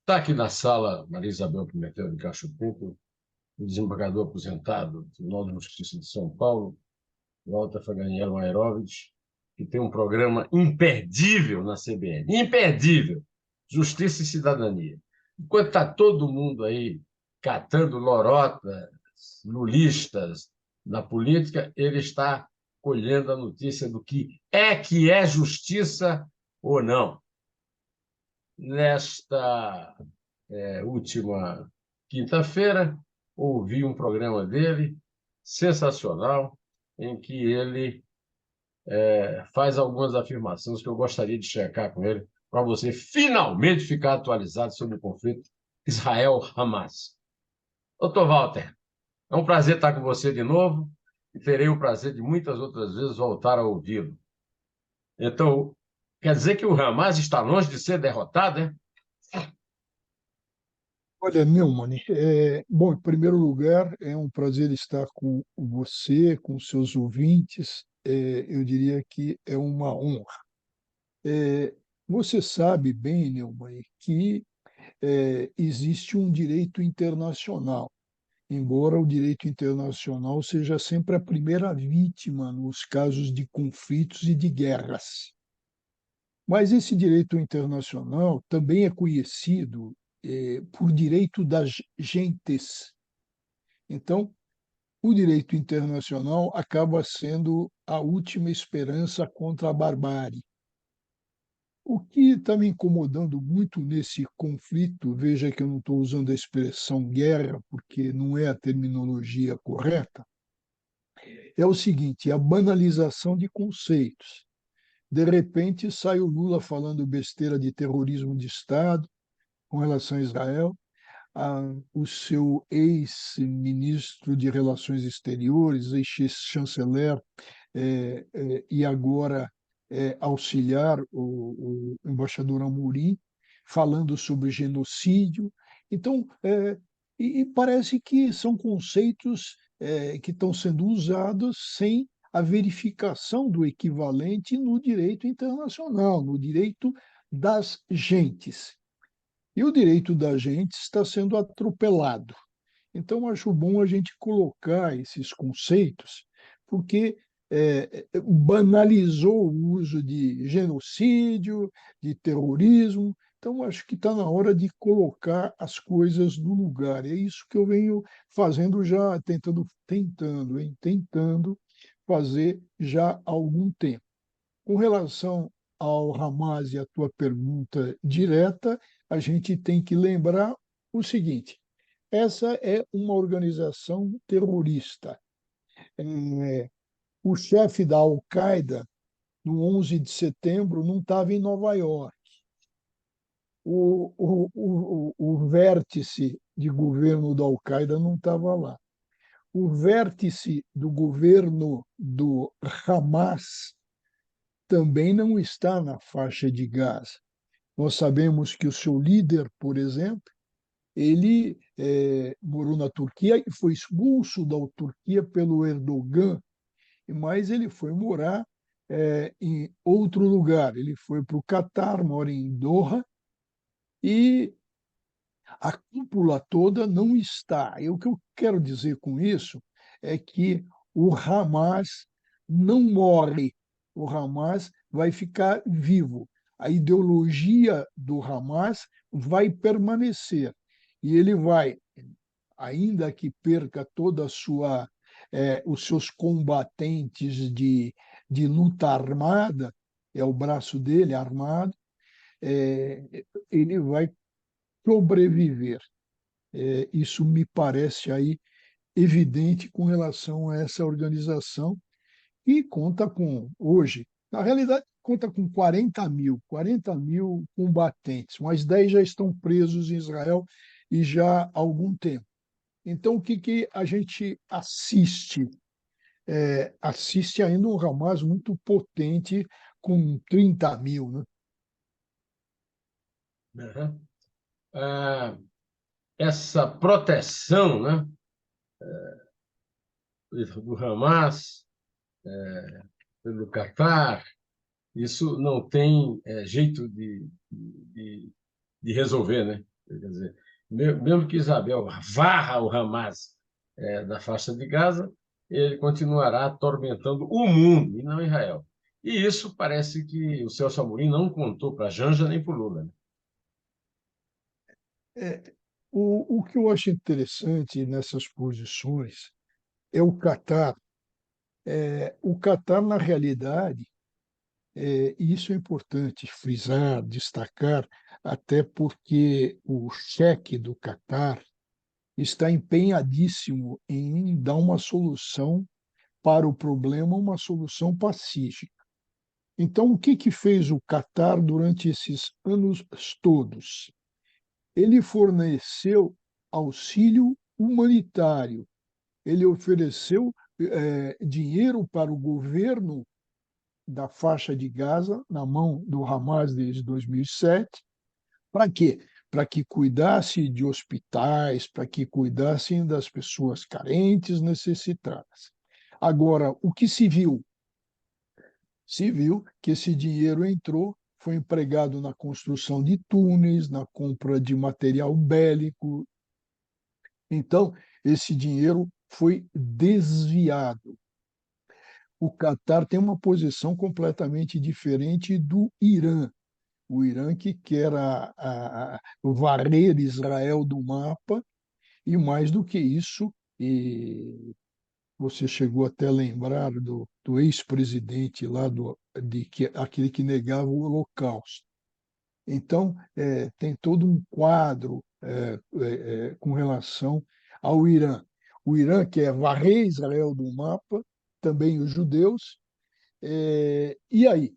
Está aqui na sala Maria Isabel Pimentel de Castro Pinto, o desembargador aposentado do Tribunal de Justiça de São Paulo, Walter Faganiello Mairovich, que tem um programa imperdível na CBN. Imperdível! Justiça e Cidadania. Enquanto está todo mundo aí catando lorotas, lulistas na política, ele está colhendo a notícia do que é justiça ou não. Nesta última quinta-feira, ouvi um programa dele sensacional, em que ele faz algumas afirmações que eu gostaria de checar com ele, para você finalmente ficar atualizado sobre o conflito Israel-Hamas. Doutor Walter, é um prazer estar com você de novo e terei o prazer de muitas outras vezes voltar a ouvi-lo. Então, quer dizer que o Hamas está longe de ser derrotado, é? Olha, Neumann, bom, em primeiro lugar, é um prazer estar com você, com seus ouvintes. Eu diria que é uma honra. Você sabe bem, Neumann, que existe um direito internacional, embora o direito internacional seja sempre a primeira vítima nos casos de conflitos e de guerras. Mas esse direito internacional também é conhecido por direito das gentes. Então, o direito internacional acaba sendo a última esperança contra a barbárie. O que está me incomodando muito nesse conflito, veja que eu não estou usando a expressão guerra, porque não é a terminologia correta, é o seguinte: a banalização de conceitos. De repente, sai o Lula falando besteira de terrorismo de Estado com relação a Israel, o seu ex-ministro de Relações Exteriores, ex-chanceler, e agora auxiliar o embaixador Amorim, falando sobre genocídio. Então, e parece que são conceitos que estão sendo usados sem a verificação do equivalente no direito internacional, no direito das gentes. E o direito da gente está sendo atropelado. Então, acho bom a gente colocar esses conceitos, porque banalizou o uso de genocídio, de terrorismo. Então, acho que está na hora de colocar as coisas no lugar. É isso que eu venho fazendo já, tentando fazer já há algum tempo. Com relação ao Hamas e a tua pergunta direta, a gente tem que lembrar o seguinte: essa é uma organização terrorista. O chefe da Al-Qaeda, no 11 de setembro, não estava em Nova York. O vértice de governo da Al-Qaeda não estava lá. O vértice do governo do Hamas também não está na faixa de Gaza. Nós sabemos que o seu líder, por exemplo, ele morou na Turquia e foi expulso da Turquia pelo Erdogan, mas ele foi morar em outro lugar. Ele foi para o Catar, mora em Doha, e a cúpula toda não está. E o que eu quero dizer com isso é que o Hamas não morre, o Hamas vai ficar vivo. A ideologia do Hamas vai permanecer e ele vai, ainda que perca toda a sua os seus combatentes de luta armada, é o braço dele armado, ele vai sobreviver. Isso me parece aí evidente com relação a essa organização e conta com, hoje, na realidade, conta com 40 mil combatentes, mas 10 já estão presos em Israel e já há algum tempo. Então, o que a gente assiste? Assiste ainda um Hamas muito potente, com 30 mil, né? Uhum. Essa proteção, né, do Hamas pelo Catar, isso não tem jeito de resolver, né? Quer dizer, mesmo que Isabel varra o Hamas da faixa de Gaza, ele continuará atormentando o mundo e não Israel. E isso parece que o Celso Amorim não contou para a Janja nem para o Lula, né? É, o que eu acho interessante nessas posições é o Catar. O Catar, na realidade, e isso é importante frisar, destacar, até porque o cheque do Catar está empenhadíssimo em dar uma solução para o problema, uma solução pacífica. Então, o que que fez o Catar durante esses anos todos? Ele forneceu auxílio humanitário, ele ofereceu dinheiro para o governo da faixa de Gaza, na mão do Hamas desde 2007. Para quê? Para que cuidasse de hospitais, para que cuidassem das pessoas carentes, necessitadas. Agora, o que se viu? Se viu que esse dinheiro entrou, foi empregado na construção de túneis, na compra de material bélico. Então, esse dinheiro foi desviado. O Catar tem uma posição completamente diferente do Irã. O Irã que quer varrer Israel do mapa, e mais do que isso, e você chegou até a lembrar do ex-presidente lá, aquele que negava o Holocausto. Então, tem todo um quadro com relação ao Irã. O Irã quer varrer Israel do mapa, também os judeus, e aí?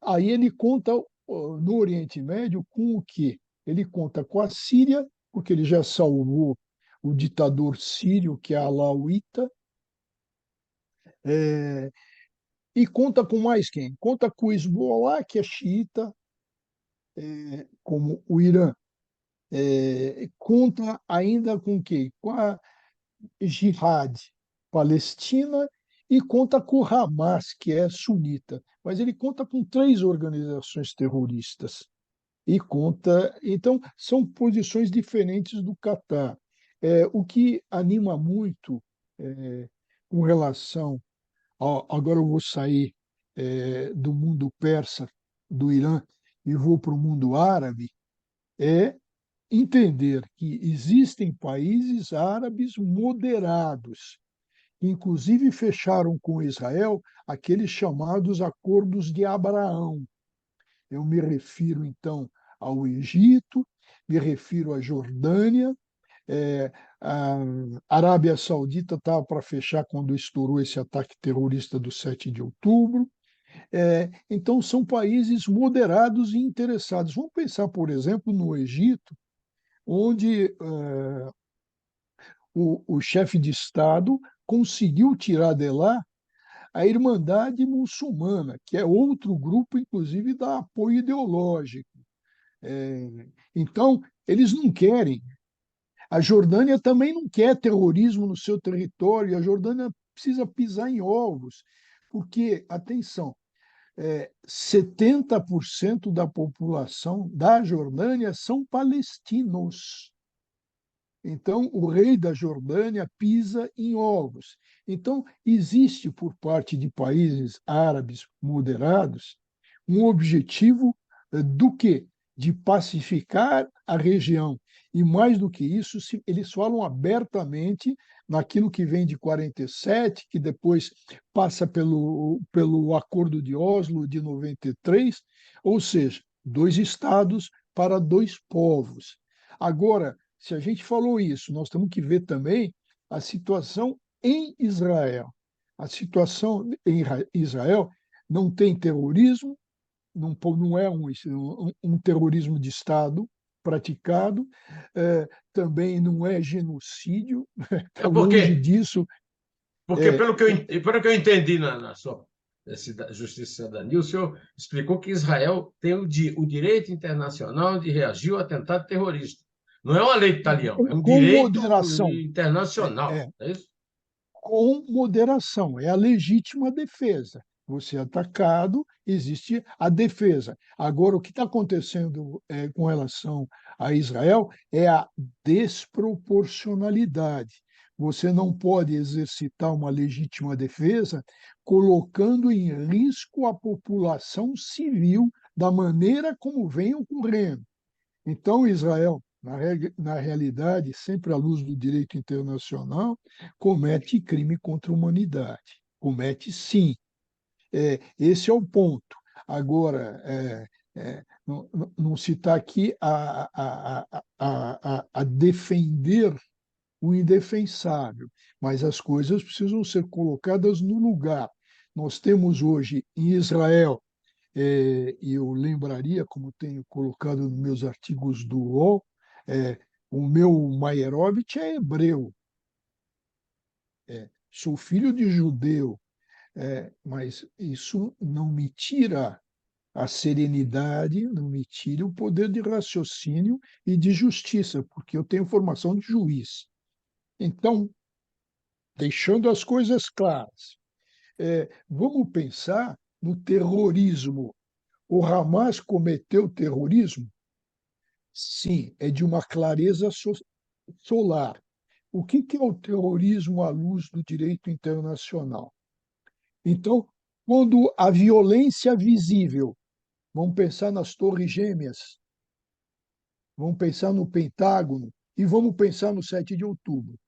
Aí ele conta no Oriente Médio com o quê? Ele conta com a Síria, porque ele já salvou o ditador sírio, que é alauíta, é, e conta com mais quem? Conta com o Hezbollah, que é xiita, como o Irã. Conta ainda com quem? Com a Jihad Palestina e conta com o Hamas, que é sunita. Mas ele conta com três organizações terroristas. E conta. Então, são posições diferentes do Catar. O que anima muito com relação. Agora eu vou sair do mundo persa, do Irã, e vou para o mundo árabe, é entender que existem países árabes moderados, que inclusive fecharam com Israel aqueles chamados Acordos de Abraão. Eu me refiro, então, ao Egito, me refiro à Jordânia, a Arábia Saudita estava para fechar quando estourou esse ataque terrorista do 7 de outubro. Então, são países moderados e interessados. Vamos pensar, por exemplo, no Egito, onde o chefe de Estado conseguiu tirar de lá a Irmandade Muçulmana, que é outro grupo, inclusive, dá apoio ideológico. É, então, eles não querem. A Jordânia também não quer terrorismo no seu território, a Jordânia precisa pisar em ovos, porque, atenção, 70% da população da Jordânia são palestinos. Então, o rei da Jordânia pisa em ovos. Então, existe por parte de países árabes moderados um objetivo do quê? De pacificar a região. E mais do que isso, eles falam abertamente naquilo que vem de 47, que depois passa pelo Acordo de Oslo de 93, ou seja, dois estados para dois povos. Agora, se a gente falou isso, nós temos que ver também a situação em Israel. A situação em Israel não tem terrorismo, não é um terrorismo de Estado praticado, também não é genocídio, É está porque, longe disso. porque É, pelo que eu entendi na sua Justiça e Cidadania, o senhor explicou que Israel tem o direito internacional de reagir ao atentado terrorista. Não é uma lei do talião, é um com direito moderação, é, internacional. é, É isso? com moderação, é a legítima defesa. você é atacado, existe a defesa. Agora, o que está acontecendo com relação a Israel é a desproporcionalidade. Você não pode exercitar uma legítima defesa colocando em risco a população civil da maneira como vem ocorrendo. Então, Israel, na realidade, sempre à luz do direito internacional, comete crime contra a humanidade. Comete, sim. Esse é o ponto. Agora, não se está aqui a defender o indefensável, mas as coisas precisam ser colocadas no lugar. Nós temos hoje em Israel, e eu lembraria, como tenho colocado nos meus artigos do UOL, o meu Mairovich é hebreu, sou filho de judeu, mas isso não me tira a serenidade, não me tira o poder de raciocínio e de justiça, porque eu tenho formação de juiz. Então, deixando as coisas claras, vamos pensar no terrorismo. O Hamas cometeu terrorismo? Sim, é de uma clareza solar. O que é o terrorismo à luz do direito internacional? Então, quando a violência visível, vamos pensar nas Torres Gêmeas, vamos pensar no Pentágono e vamos pensar no 7 de outubro.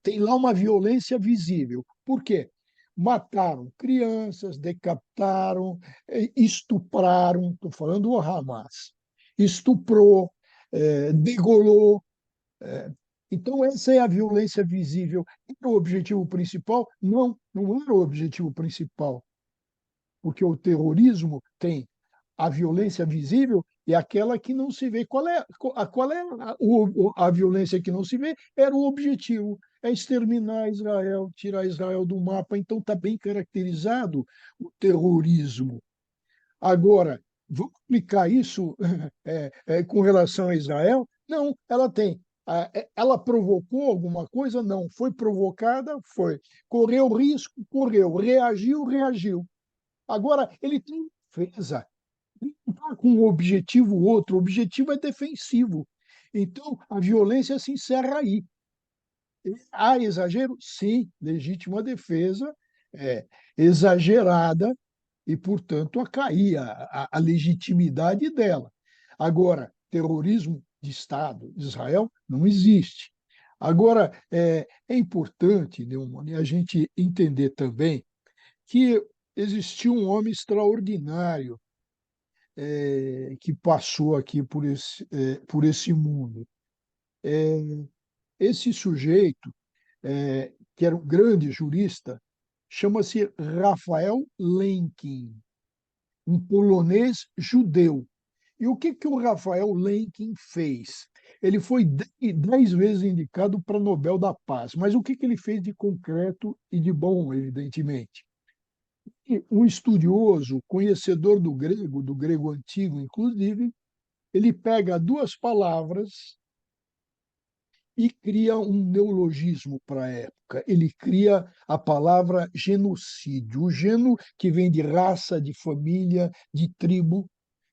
Tem lá uma violência visível. Por quê? Mataram crianças, decapitaram, estupraram, estou falando do Hamas, estuprou, degolou. Então, essa é a violência visível. Era o objetivo principal? Não, não era o objetivo principal, porque o terrorismo tem a violência visível e aquela que não se vê. Qual é a violência que não se vê? Era o objetivo, é exterminar Israel, tirar Israel do mapa. Então está bem caracterizado o terrorismo. Agora, vamos aplicar isso com relação a Israel? Não, ela tem. Ela provocou alguma coisa? Não. Foi provocada? Foi. Correu risco? Correu. Reagiu? Reagiu. Agora, ele tem defesa, ele não está com um objetivo outro, o objetivo é defensivo. Então, a violência se encerra aí. Há exagero? Sim, legítima defesa, é, exagerada, e, portanto, a cair a legitimidade dela. Agora, terrorismo de Estado, Israel, não existe. Agora, é importante, Neumann, a gente entender também que existiu um homem extraordinário que passou aqui por esse mundo. Esse sujeito, que era um grande jurista, chama-se Rafael Lemkin, um polonês judeu. E o que o Rafael Lemkin fez? Ele foi 10 vezes indicado para Nobel da Paz, mas o que ele fez de concreto e de bom, evidentemente? E um estudioso, conhecedor do grego antigo, inclusive, ele pega duas palavras e cria um neologismo para a época. Ele cria a palavra genocídio, o geno que vem de raça, de família, de tribo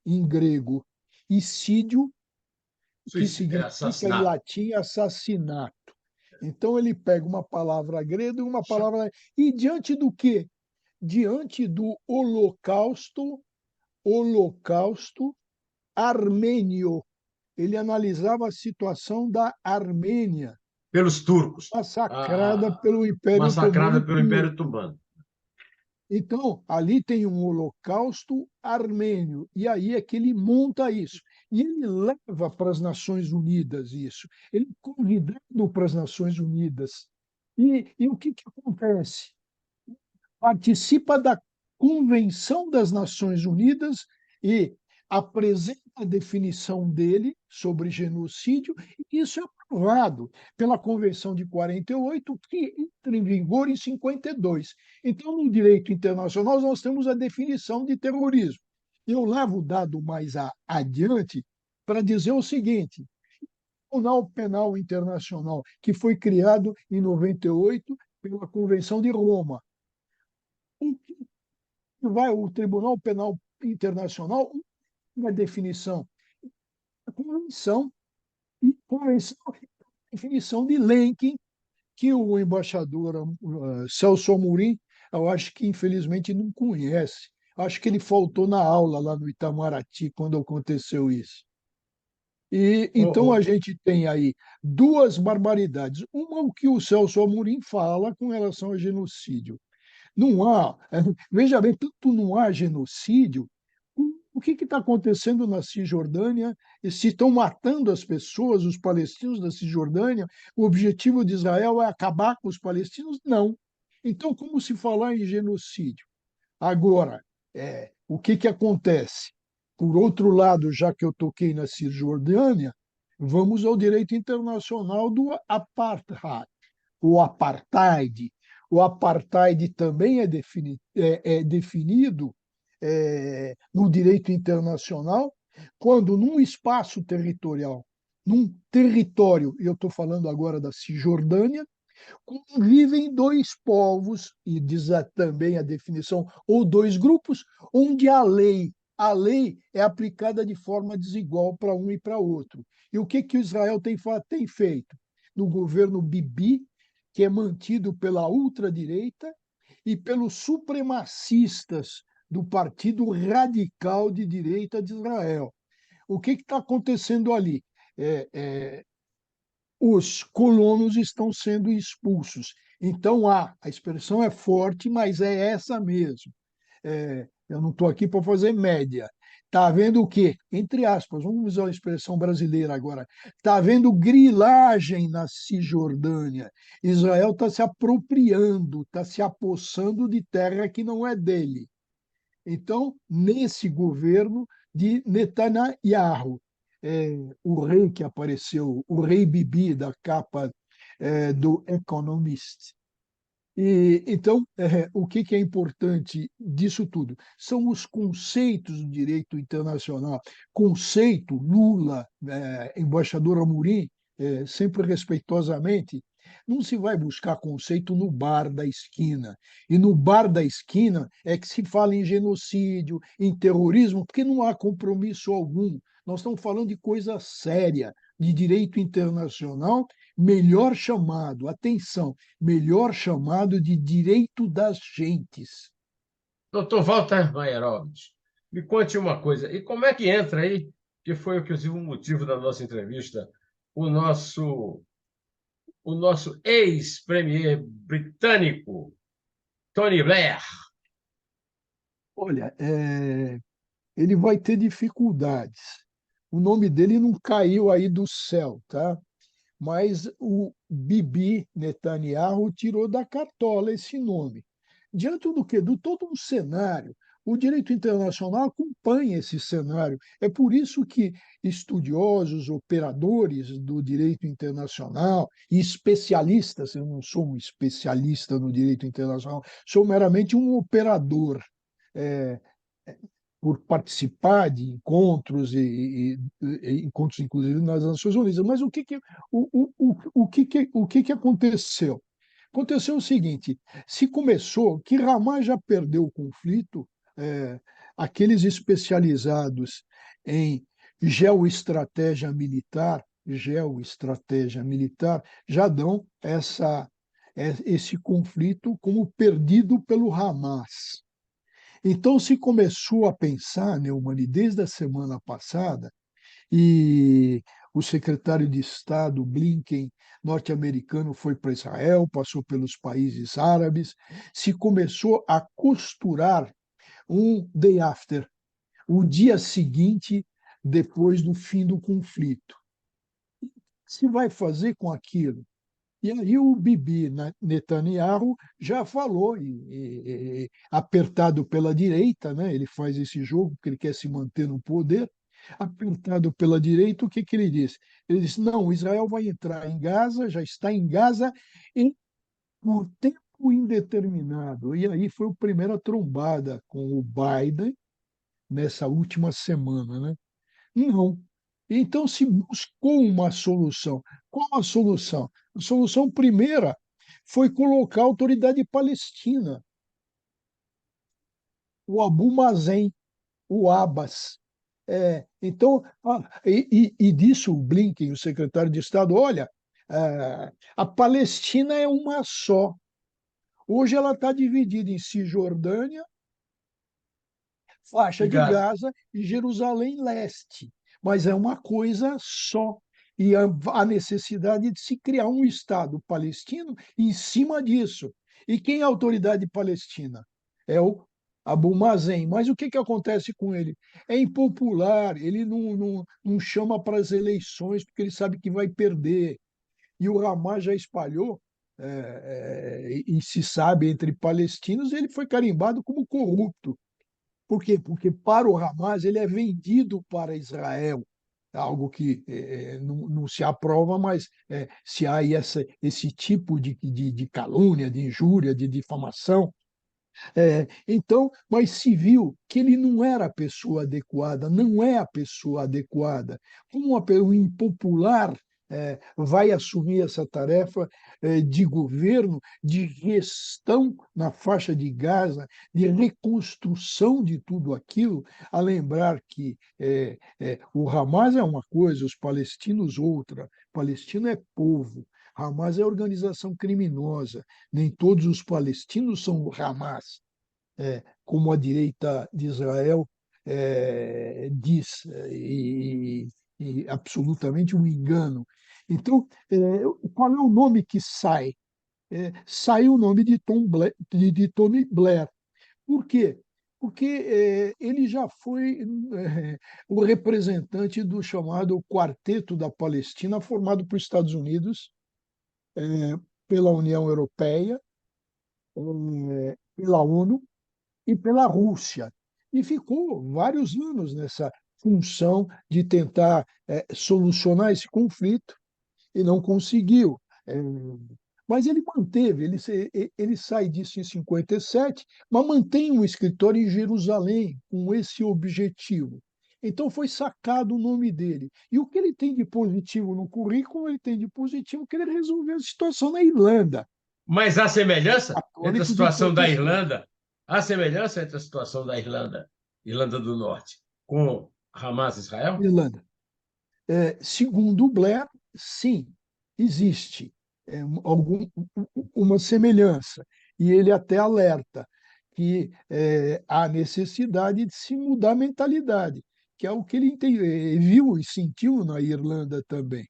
em grego, e sídio, que É significa em assassinato. latim assassinato. Então ele pega uma palavra grega e uma palavra. E diante do quê? Diante do holocausto armênio. Ele analisava a situação da Armênia, Pelos turcos, massacrada pelo Império massacrada Otomano pelo Império Turco. Otomano. Então, ali tem um holocausto armênio, e aí é que ele monta isso. E ele leva para as Nações Unidas isso. Ele é convidado para as Nações Unidas. E o que acontece? Participa da Convenção das Nações Unidas e apresenta a definição dele sobre genocídio, e isso é aprovado pela Convenção de 48, que entra em vigor em 52. Então, no direito internacional, nós temos a definição de terrorismo. Eu levo o dado mais adiante para dizer o seguinte: o Tribunal Penal Internacional, que foi criado em 98 pela Convenção de Roma, vai o Tribunal Penal Internacional, uma definição, a convenção, e convenção, definição de Lenkin, que o embaixador Celso Amorim, eu acho que infelizmente não conhece. Acho que ele faltou na aula lá no Itamaraty quando aconteceu isso. E Ô, então a ô, gente tem aí duas barbaridades. Uma, o que o Celso Amorim fala com relação ao genocídio. Não há, veja bem, tanto não há genocídio. O que está acontecendo na Cisjordânia? Se estão matando as pessoas, os palestinos da Cisjordânia, o objetivo de Israel é acabar com os palestinos? Não. Então, como se falar em genocídio? Agora, o que acontece? Por outro lado, já que eu toquei na Cisjordânia, vamos ao direito internacional do apartheid. O apartheid. O apartheid também é definido no direito internacional quando num espaço territorial, num território, e eu estou falando agora da Cisjordânia, convivem dois povos, e diz também a definição, ou dois grupos, onde a lei é aplicada de forma desigual para um e para outro. E o que Israel tem feito? No governo Bibi, que é mantido pela ultradireita e pelos supremacistas do Partido Radical de Direita de Israel. O que está acontecendo ali? Os colonos estão sendo expulsos. Então, a expressão é forte, mas é essa mesmo. Eu não estou aqui para fazer média. Está havendo o quê? Entre aspas, vamos usar a expressão brasileira agora. Está havendo grilagem na Cisjordânia. Israel está se apropriando, está se apossando de terra que não é dele. Então, nesse governo de Netanyahu, o rei que apareceu, o rei Bibi da capa do Economist. E, então, o que é importante disso tudo? São os conceitos do direito internacional. Conceito, Lula, embaixador Amorim, sempre respeitosamente, não se vai buscar conceito no bar da esquina. E no bar da esquina é que se fala em genocídio, em terrorismo, porque não há compromisso algum. Nós estamos falando de coisa séria, de direito internacional, melhor chamado, atenção, melhor chamado de direito das gentes. doutor Walter Maierovitch, me conte uma coisa. E como é que entra aí, que foi inclusive o motivo da nossa entrevista, o nosso, o nosso ex-premier britânico, Tony Blair? Olha, ele vai ter dificuldades. O nome dele não caiu aí do céu, tá? Mas o Bibi Netanyahu tirou da cartola esse nome. Diante do que? Do todo um cenário. O direito internacional acompanha esse cenário. É por isso que estudiosos, operadores do direito internacional e especialistas, eu não sou um especialista no direito internacional, sou meramente um operador. É, por participar de encontros e encontros inclusive nas Nações Unidas. Mas o que aconteceu? Aconteceu o seguinte: se começou que Ramá já perdeu o conflito, aqueles especializados em geoestratégia militar já dão esse conflito como perdido pelo Hamas. Então se começou a pensar, Neumann, desde a semana passada, e o secretário de Estado Blinken, norte-americano, foi para Israel, passou pelos países árabes, se começou a costurar um day after, o dia seguinte depois do fim do conflito. O que se vai fazer com aquilo? E aí o Bibi Netanyahu já falou, apertado pela direita, né? Ele faz esse jogo porque ele quer se manter no poder. Apertado pela direita, o que ele disse? Ele disse: não, Israel vai entrar em Gaza, já está em Gaza, e por tempo indeterminado. E aí foi a primeira trombada com o Biden nessa última semana, né? Não. Então se buscou uma solução. Qual a solução? A solução primeira foi colocar a autoridade palestina. o Abu Mazen, o Abbas. Então, e disso o Blinken, o secretário de Estado, olha, a Palestina é uma só. Hoje ela está dividida em Cisjordânia, faixa E de Gaza. Gaza e Jerusalém Leste, mas é uma coisa só. E a necessidade de se criar um Estado palestino em cima disso. E quem é a autoridade palestina? É o Abu Mazen. Mas o que acontece com ele? É impopular, ele não chama para as eleições porque ele sabe que vai perder. E o Hamas já espalhou, e se sabe entre palestinos, ele foi carimbado como corrupto. Por quê? Porque para o Hamas ele é vendido para Israel, algo que não se aprova, mas se há esse tipo de calúnia, de injúria, de difamação, então, mas se viu que ele não era a pessoa adequada, não é a pessoa adequada. Como um impopular vai assumir essa tarefa de governo, de gestão na faixa de Gaza, de reconstrução de tudo aquilo, a lembrar que o Hamas é uma coisa, os palestinos outra. Palestino é povo. Hamas é organização criminosa. Nem todos os palestinos são o Hamas, como a direita de Israel diz, e absolutamente um engano. Então, qual é o nome que sai? Sai o nome de, de Tony Blair. Por quê? Porque ele já foi o representante do chamado Quarteto da Palestina, formado por Estados Unidos, pela União Europeia, pela ONU e pela Rússia. E ficou vários anos nessa função de tentar solucionar esse conflito e não conseguiu. Mas ele manteve, ele sai disso em 57, mas mantém um escritório em Jerusalém com esse objetivo. Então foi sacado o nome dele. E o que ele tem de positivo no currículo, ele tem de positivo que ele resolveu a situação na Irlanda. Mas há É semelhança entre a católicos e situação da protestantes. Irlanda, há semelhança entre a situação da Irlanda, Irlanda do Norte, com Hamas e Israel? Irlanda. Segundo o Blair, sim, existe uma semelhança. E ele até alerta que há necessidade de se mudar a mentalidade, que é o que ele viu e sentiu na Irlanda também.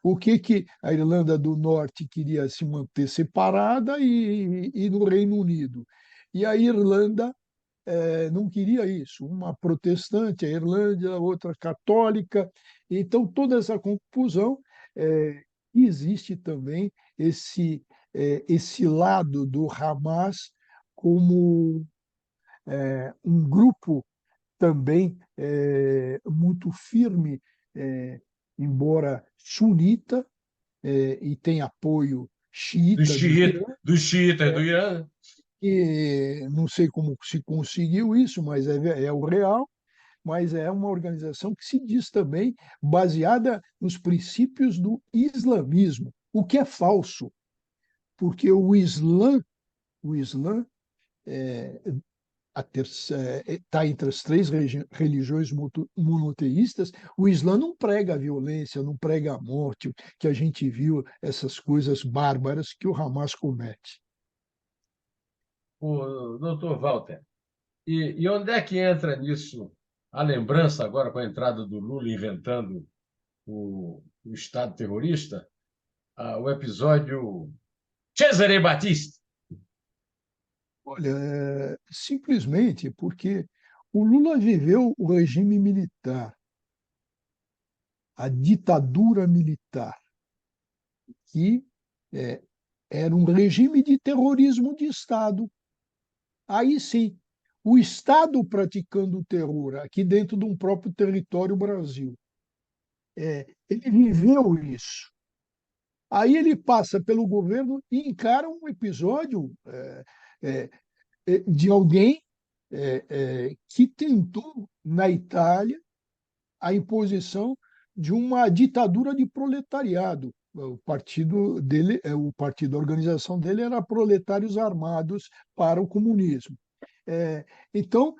O que a Irlanda do Norte queria se manter separada e no Reino Unido. E a Irlanda não queria isso. Uma protestante, a Irlanda, outra católica. Então, toda essa confusão, existe também esse lado do Hamas como um grupo também muito firme, embora sunita, e tem apoio xiita do Irã, Dos xiitas do Irã. e não sei como se conseguiu isso, mas é o real, mas é uma organização que se diz também baseada nos princípios do islamismo, o que é falso, porque o Islã está entre as três religiões monoteístas. O Islã não prega a violência, não prega a morte, que a gente viu essas coisas bárbaras que o Hamas comete. O doutor Walter, e onde é que entra nisso a lembrança agora com a entrada do Lula inventando o Estado terrorista, o episódio Cesare Battisti? Olha, simplesmente porque o Lula viveu o regime militar, a ditadura militar, que é, era um regime de terrorismo de Estado. Aí sim, o Estado praticando o terror aqui dentro de um próprio território Brasil. Ele viveu isso. Aí ele passa pelo governo e encara um episódio é, de alguém que tentou, na Itália, a imposição de uma ditadura de proletariado. O partido dele, a organização dele era Proletários Armados para o Comunismo. Então,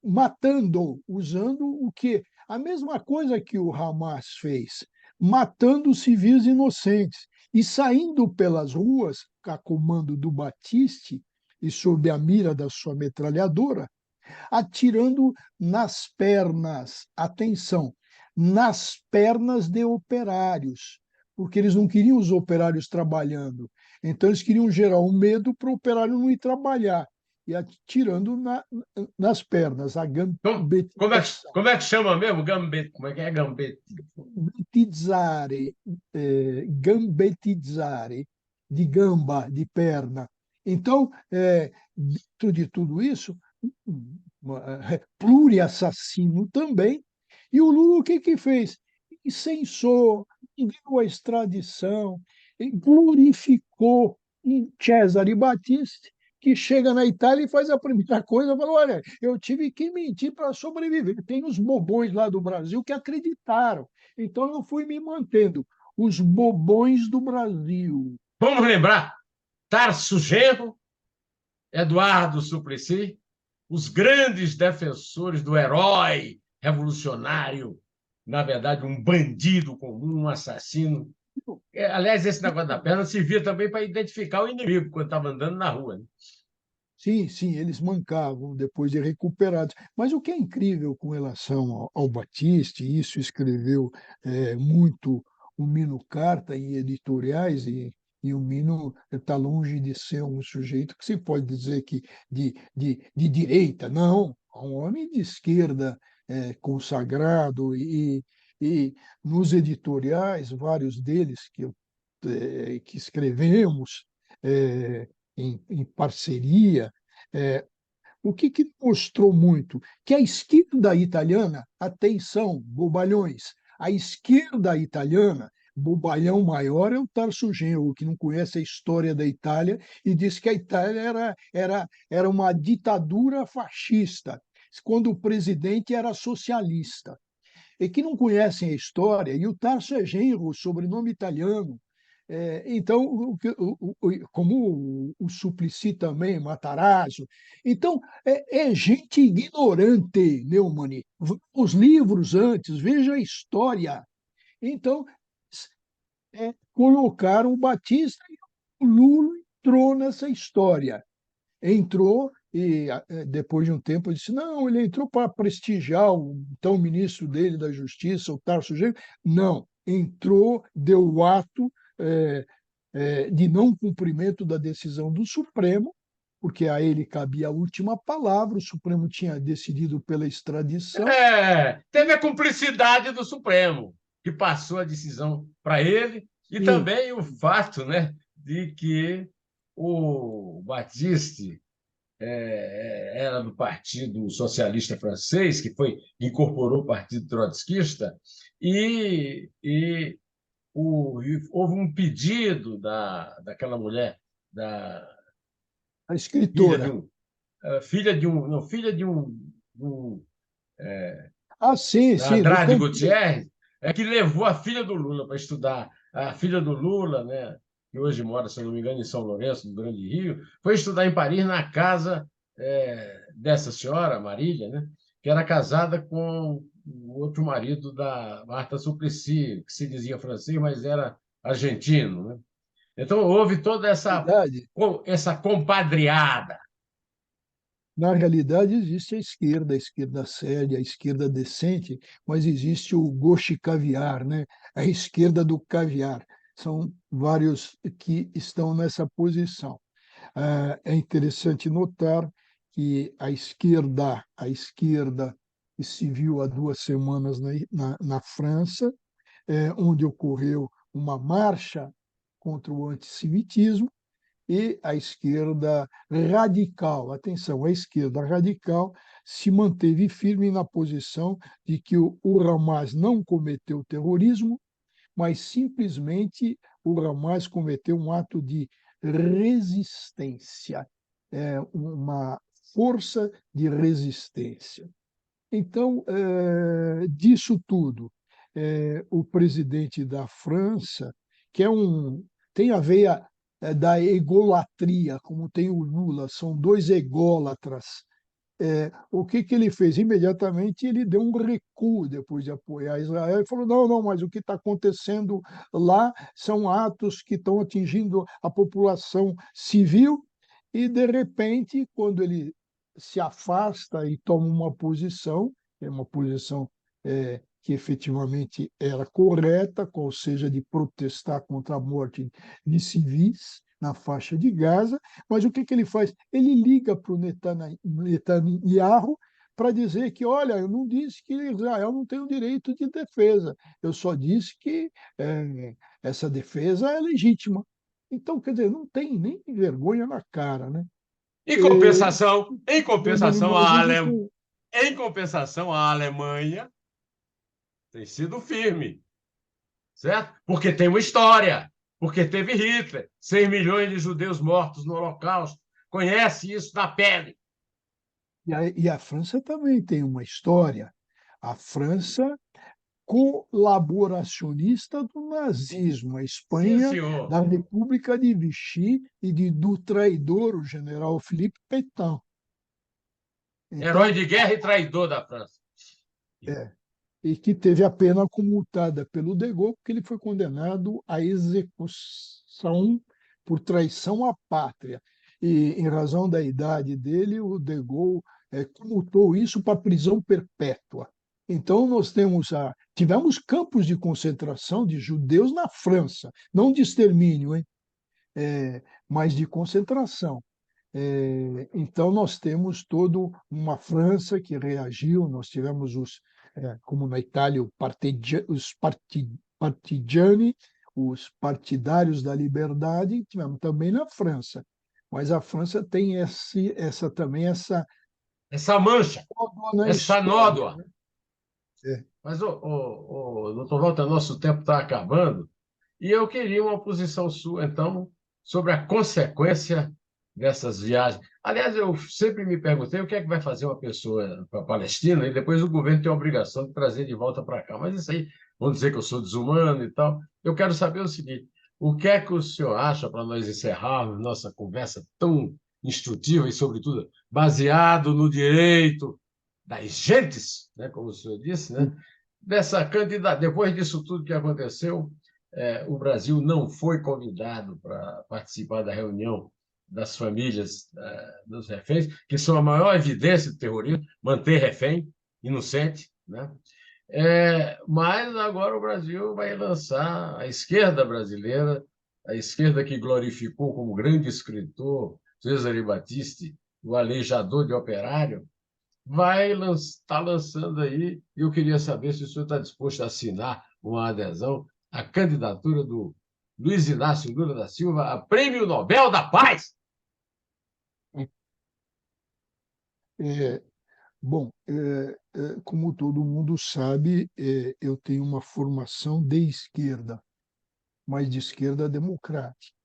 matando, usando o quê? A mesma coisa que o Hamas fez, matando civis inocentes e saindo pelas ruas, a comando do Batiste e sob a mira da sua metralhadora, atirando nas pernas, atenção, nas pernas de operários, porque eles não queriam os operários trabalhando. Então, eles queriam gerar um medo para o operário não ir trabalhar, e atirando nas pernas, a gambetização. Como é que chama mesmo? Gambete. Como é que é gambete? Gambetizzare, gambetizzare, de gamba, de perna. Então, dentro de tudo isso, pluriassassino também. E o Lula o que que fez? Censou, deu a extradição, e glorificou Cesare Battisti, que chega na Itália e faz a primeira coisa, fala, olha, eu tive que mentir para sobreviver. Tem os bobões lá do Brasil que acreditaram. Então eu fui me mantendo. Os bobões do Brasil. Vamos lembrar, Tarso Genro, Eduardo Suplicy, os grandes defensores do herói revolucionário, na verdade, um bandido comum, um assassino. Aliás, esse negócio da perna servia também para identificar o inimigo quando estava andando na rua, né? Sim, sim, eles mancavam depois de recuperados. Mas o que é incrível com relação ao Batista, e isso escreveu muito o Mino Carta em editoriais, e o Mino está longe de ser um sujeito que se pode dizer que de direita, não, é um homem de esquerda consagrado, e nos editoriais, vários deles que escrevemos, em parceria, é, o que, que mostrou muito? Que a esquerda italiana, atenção, bobalhões, a esquerda italiana, bobalhão maior é o Tarso Genro, que não conhece a história da Itália e diz que a Itália era uma ditadura fascista, quando o presidente era socialista. E que não conhecem a história, e o Tarso é Genro, sobrenome italiano, então, como o Suplicy também, Matarazzo. Então, é gente ignorante, Neumann. Os livros antes, veja a história. Então, colocaram o Batista e o Lula entrou nessa história. Entrou e, depois de um tempo, disse, não, ele entrou para prestigiar o então ministro dele da Justiça, o Tarso Genro. Não, entrou, deu o ato, é, de não cumprimento da decisão do Supremo, porque a ele cabia a última palavra, o Supremo tinha decidido pela extradição. Teve a cumplicidade do Supremo, que passou a decisão para ele, e Sim, também o fato, né, de que o Batiste era do Partido Socialista Francês, que incorporou o Partido Trotskista, e houve um pedido daquela mulher, da a filha de escritora. um, filha de um, não, filha de um Ah, sim, da sim, do Andrade cantor. Gutierrez, que levou a filha do Lula para estudar. A filha do Lula, né, que hoje mora, se não me engano, em São Lourenço, no Grande Rio, foi estudar em Paris na casa dessa senhora, Marília, né, que era casada com o outro marido da Marta Suplicy, que se dizia francês, mas era argentino, né? Então houve toda Verdade. essa compadreada. Na realidade, existe a esquerda séria, a esquerda decente, mas existe o gauche caviar, né? A esquerda do caviar. São vários que estão nessa posição. É interessante notar que a esquerda que se viu há 2 semanas na França, onde ocorreu uma marcha contra o antissemitismo, e a esquerda radical, atenção, a esquerda radical se manteve firme na posição de que o Hamas não cometeu terrorismo, mas simplesmente o Hamas cometeu um ato de resistência, uma força de resistência. Então, disso tudo, o presidente da França, que tem a veia da egolatria, como tem o Lula, são dois ególatras, o que que ele fez? Imediatamente ele deu um recuo depois de apoiar Israel e falou: não, não, mas o que está acontecendo lá são atos que estão atingindo a população civil, e de repente, quando ele se afasta e toma uma posição, é uma posição que efetivamente era correta, ou seja, de protestar contra a morte de civis na faixa de Gaza, mas o que que ele faz? Ele liga para o Netanyahu para dizer que, olha, eu não disse que Israel não tem o direito de defesa, eu só disse que essa defesa é legítima. Então, quer dizer, não tem nem vergonha na cara, né? Em E, compensação, em compensação, imagine com em compensação, a Alemanha tem sido firme, certo? Porque tem uma história, porque teve Hitler, 6 milhões de judeus mortos no Holocausto, conhece isso na pele. e a França também tem uma história. A França colaboracionista do nazismo, a Sim, Espanha senhor. da República de Vichy e do traidor, o general Philippe Pétain. Herói Então, de guerra e traidor da França. é, e que teve a pena comutada pelo De Gaulle, porque ele foi condenado à execução por traição à pátria. E, em razão da idade dele, o De Gaulle comutou isso para prisão perpétua. Então, nós tivemos campos de concentração de judeus na França, não de extermínio, hein? Mas de concentração. Então, nós temos toda uma França que reagiu, nós tivemos como na Itália, os partigiani, os partidários da liberdade, tivemos também na França. Mas a França tem também essa Essa mancha, nódoa na essa história, nódoa. né? É. Mas, doutor Walter, nosso tempo está acabando. E eu queria uma posição sua, então, sobre a consequência dessas viagens. Aliás, eu sempre me perguntei o que é que vai fazer uma pessoa para a Palestina e depois o governo tem a obrigação de trazer de volta para cá. Mas isso aí, vão dizer que eu sou desumano e tal. Eu quero saber o seguinte: o que é que o senhor acha, para nós encerrarmos nossa conversa tão instrutiva e, sobretudo, baseado no direito das gentes, né, como o senhor disse, né, dessa candidata, depois disso tudo que aconteceu, o Brasil não foi convidado para participar da reunião das famílias dos reféns, que são a maior evidência do terrorismo, manter refém inocente, né? Mas agora o Brasil vai lançar a esquerda brasileira, a esquerda que glorificou como grande escritor Cesare Battisti, o aleijador de operário, vai estar lançando aí, e eu queria saber se o senhor está disposto a assinar uma adesão à candidatura do Luiz Inácio Lula da Silva a Prêmio Nobel da Paz. É, bom, como todo mundo sabe, eu tenho uma formação de esquerda, mas de esquerda democrática,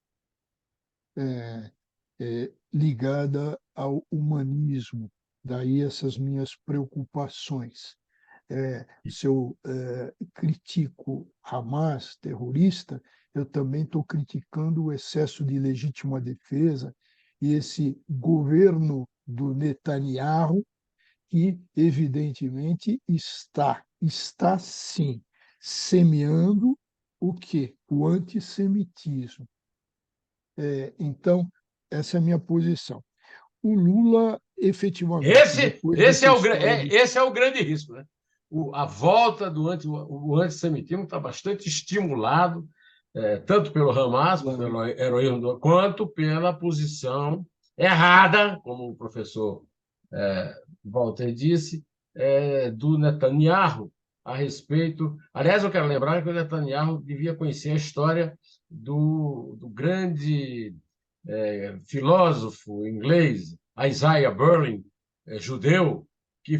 ligada ao humanismo. Daí essas minhas preocupações. Se eu critico Hamas, terrorista, eu também estou criticando o excesso de legítima defesa e esse governo do Netanyahu, que evidentemente está sim semeando o quê? O antissemitismo. Então, essa é a minha posição. O Lula, efetivamente, depois dessa história de Esse é o grande risco, né? A volta o antissemitismo está bastante estimulado, tanto pelo Hamas, Lula, pelo heroísmo, quanto pela posição errada, como o professor Walter disse, do Netanyahu a respeito. Aliás, eu quero lembrar que o Netanyahu devia conhecer a história do grande filósofo inglês Isaiah Berlin, judeu, que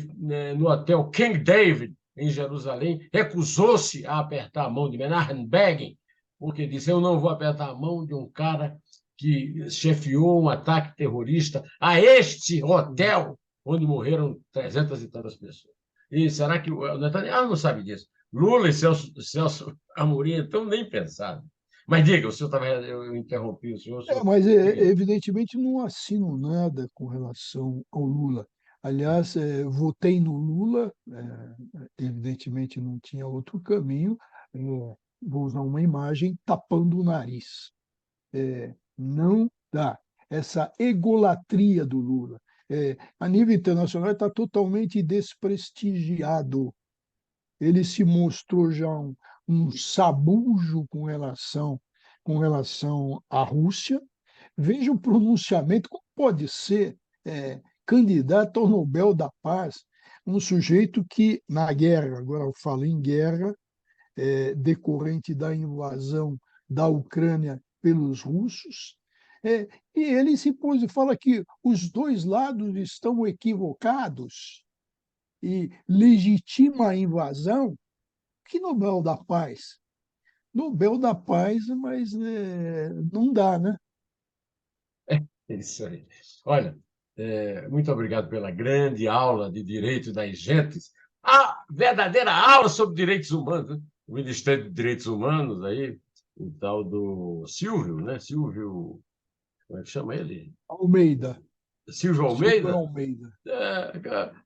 no hotel King David, em Jerusalém, recusou-se a apertar a mão de Menachem Begin, porque disse: eu não vou apertar a mão de um cara que chefiou um ataque terrorista a este hotel, onde morreram 300 e tantas pessoas. E será que o Netanyahu não sabe disso? Lula e Celso Amorim, então, nem pensaram. Mas diga, o senhor estava. Eu interrompi o senhor. mas Diga aí. evidentemente não assino nada com relação ao Lula. Aliás, votei no Lula, evidentemente não tinha outro caminho, vou usar uma imagem tapando o nariz. Não dá. Essa egolatria do Lula. A nível internacional está totalmente desprestigiado. Ele se mostrou já um sabujo com relação à Rússia. Veja o pronunciamento, como pode ser candidato ao Nobel da Paz, um sujeito que, na guerra, agora eu falo em guerra, decorrente da invasão da Ucrânia pelos russos, e ele se pôs e fala que os dois lados estão equivocados e legitima a invasão. Que Nobel da Paz? Nobel da Paz, mas não dá, né? É isso aí. Olha, muito obrigado pela grande aula de Direito das Gentes. A verdadeira aula sobre direitos humanos, né? O Ministério de Direitos Humanos, aí, o tal do Silvio, né? Silvio, como é que chama ele? Almeida, Silvio Silvio Almeida, Almeida,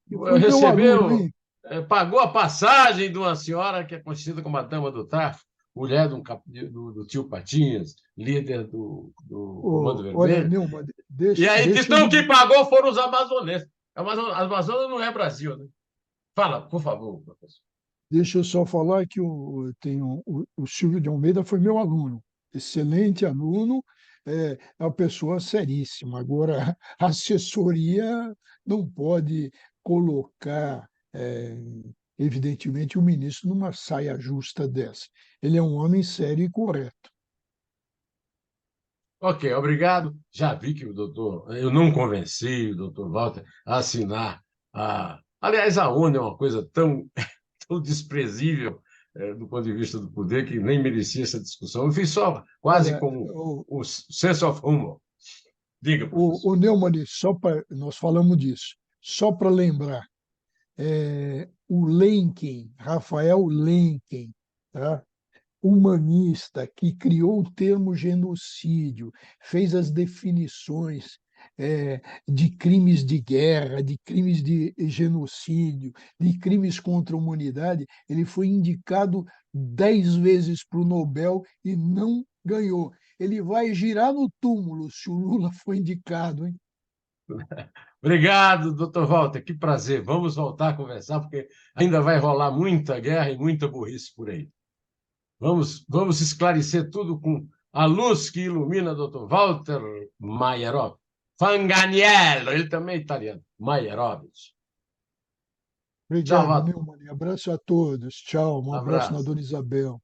que foi meu aluno, recebeu, hein? pagou a passagem de uma senhora que é conhecida como a Dama do Tráfico, mulher do tio Patinhas, líder do Comando Olha, Vermelho. Nilma, E aí, deixa eu então, lhe quem pagou foram os amazonenses. Amazonas não é Brasil, né? Fala, por favor, professor. Deixa eu só falar que o Silvio de Almeida foi meu aluno, excelente aluno, é uma pessoa seríssima. Agora, a assessoria não pode colocar, evidentemente, o ministro numa saia justa dessa. Ele é um homem sério e correto. Ok, obrigado. Já vi que eu não convenci o doutor Walter a assinar a. Aliás, a ONU é uma coisa tão desprezível do ponto de vista do poder que nem merecia essa discussão. Eu fiz só quase Olha, como o sense of humor. Diga, professor. o Neumann, nós falamos disso, só para lembrar, o Lenkin, Rafael Lenkin, tá? Humanista, que criou o termo genocídio, fez as definições de crimes de guerra, de crimes de genocídio, de crimes contra a humanidade, ele foi indicado 10 vezes para o Nobel e não ganhou. Ele vai girar no túmulo se o Lula for indicado, hein? Obrigado, doutor Walter. Que prazer. Vamos voltar a conversar, porque ainda vai rolar muita guerra e muita burrice por aí. Vamos esclarecer tudo com a luz que ilumina Dr. Walter Maiorov. Fanganiello, ele também é italiano. Maiorovic. Tchau, Obrigado, Walter. Neumann. Abraço a todos. Tchau. Um abraço na Abraço. Dona Isabel.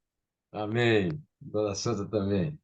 Amém. Dona Santa também.